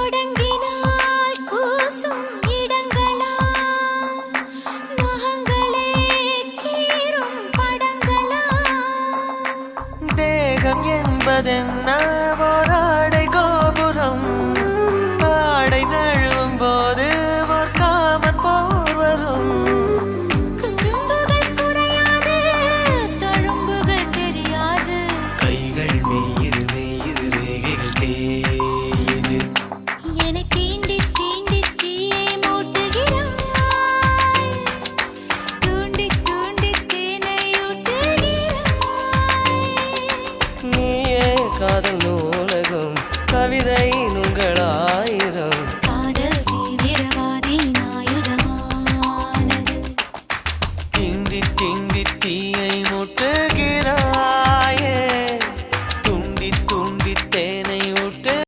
தொடங்கினால் கூசும் இடங்களா நகங்களே கீறும் படங்களா தேகம் என்பதென்ன ஓராடை கோபுரம் ஆடை நழுவும் போது ஒரு காமன் போர் வரும் குறும்புகள் குறையாது தழும்புகள் தெரியாது கைகள் மேயிரு மேயிரு ரேகைகள் தேயுது என்னை தீண்டி தீண்டி தீயை மூட்டுகிறாய் தூண்டி தூண்டி தேனை ஊட்டுகிறாய் நீயே காதல் நூலகம் கவிதை